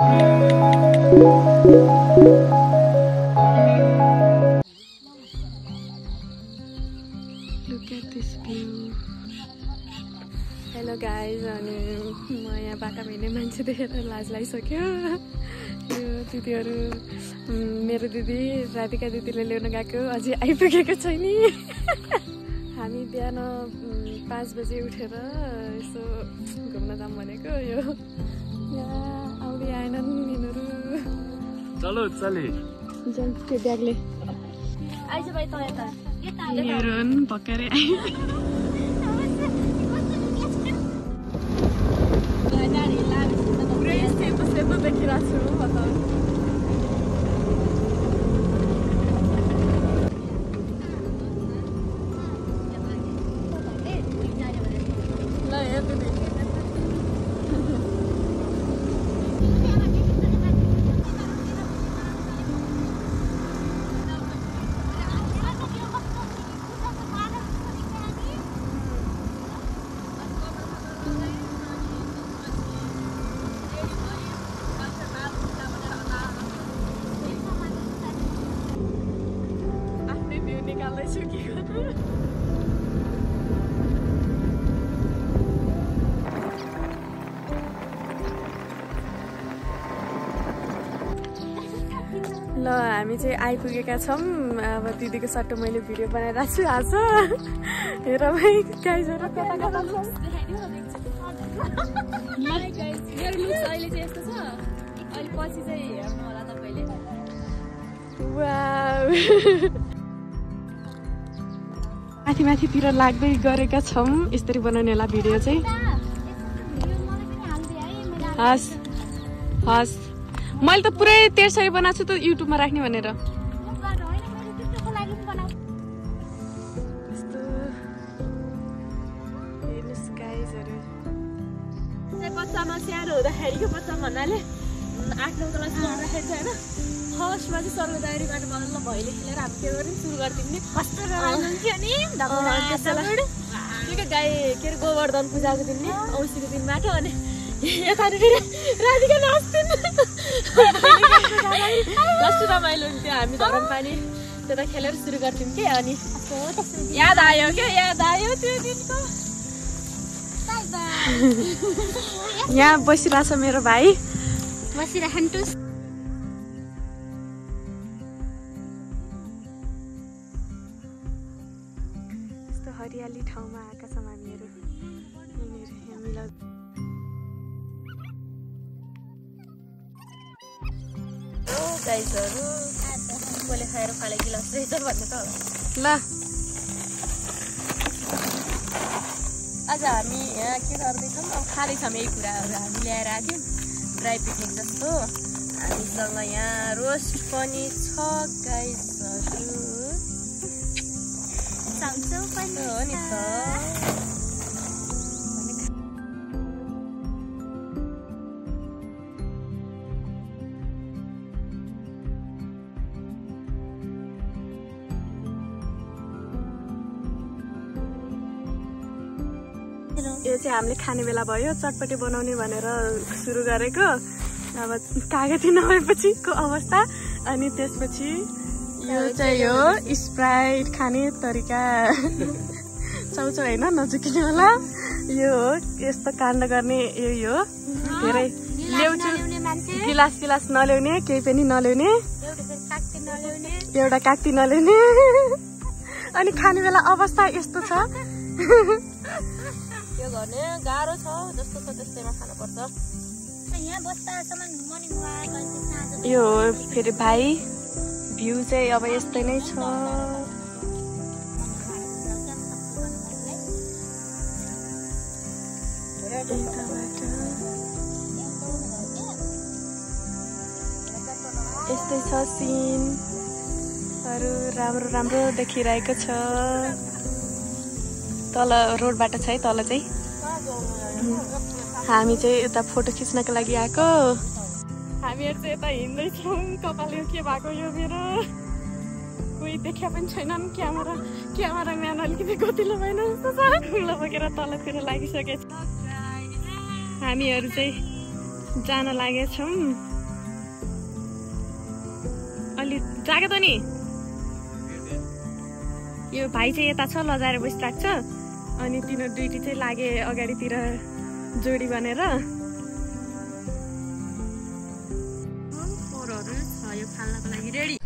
Look at this view. Hello guys, अनि म यहाँ बाटोमा हिँड्ने मान्छे देखेर लाज लागिसक्यो। यो दिदीहरू मेरो दिदी राधिका दिदीले ल्याउन गएको अझै आइपुगेको छैन। हामी बिहान 5 बजे उठेर यसो घुम्न जाऊँ भनेको। यो यहाँ आउँदै आएनन् यिनीहरू। चलो चले जाउँ त्यो ब्यागले आइज भाइ त यता यिनीहरू भर्खरै आए। पुरै सेतो सेतो देखिरहेको छु म त। ल हेर दिदी निकाल्दैछु के गर्नु। ल हामी चाहिँ आइपुगेका छौँ। अब दिदीको सट्टो मैले भिडियो बनाइरहेको छु आज। हेर भाइ गाइजहरु कता कता छ। मेरो लुक्स अहिले चाहिँ यस्तो छ। अहिले पछि चाहिँ हेर्नु होला तपाईले। वाउ माथि माथितिर लाग्दै गरेका छौँ। यसरी बनाउने होला भिडियो चाहिँ। हस् हस् मैले त पुरै त्यसरी बनाएको छु त युट्युबमा राख्ने भनेर। बच्चामा सानो हुँदाखेरिको बच्चा भन्नाले 8-9 क्लास पढ्दाखेरि चाहिँ होइन फर्स्टमा चाहिँ सर्वदारीबाट बल्ल भैले खेलेर हामी के गर्यौँ सुरु गर्थ्यौँ नि। कस्तो रमाइलो हुन्थ्यो नि। त्यो गाई के अरे गोवर्धन पूजाको दिन नि औँसीको दिनबाट। अनि यतानिर राधिका नाच्थ्यौँ। कस्तो रमाइलो हुन्थ्यो। हामी धरम पानी त्यता खेलेर सुरु गर्थ्यौँ कि। अनि याद आयो क्या याद आयो त्यो दिनको। यहाँ बसिरहेछ मेरो भाइ बसिरहन्टुस। यस्तो हरियाली ठाउँमा आएका छौँ हामीहरू। गाइजहरु मैले खाएर फाले गिलास रहेछ भन्नु त होला। ल आज हामी यहाँ के गर्दैछौँ अब खाँदैछौँ यही कुराहरू हामी ल्याएर आएको थियौँ ड्राई पिकनिक जस्तो। हामीसँग यहाँ रोस्ट पनि छ गाइजहरु। चाउचाउ पनि हो नि त। यो चाहिँ हामीले खाने बेला भयो। चटपटी बनाउने भनेर सुरु गरेको। अब कागती नभएपछिको अवस्था। अनि त्यसपछि यो चाहिँ हो स्प्राइट खाने तरिका। चाउचाउ होइन नझुकिने होला। यो हो यस्तो काण्ड गर्ने यही हो। धेरै ल्याउँछु गिलास सिलास नल्याउने केही पनि नल्याउने। एउटा काक्ती नल्याउने। अनि खाने बेला अवस्था यस्तो छ। यो गर्ने गाह्रो छ जस्तो छ त्यस्तैमा खानुपर्छ। यो हो फेरि भाइ भ्यू चाहिँ अब यस्तै नै छ। यस्तै छ सिनहरू राम्रो राम्रो देखिरहेको छ। तल रोडबाट छ है तल चाहिँ। हामी चाहिँ यता फोटो खिच्नको लागि आएको। हामीहरू चाहिँ यता हिँड्दैछौँ। कपालको के भएको यो मेरो कोही देखा पनि छैनन्। क्यामेरा म्यान अलिकति गतिलो भएन जस्तो छ। खुल्लो बोकेर तलतिर लागिसकेछ। हामीहरू चाहिँ जान लागेछौँ। अलि जागे त नि यो भाइ चाहिँ यता छ लजाएर बसिरहेको छ अनि तिनीहरू दुईटी चाहिँ लागे अगाडितिर जोडी बनेर। फोरहरू छ यो फाल्नको लागि रेडी।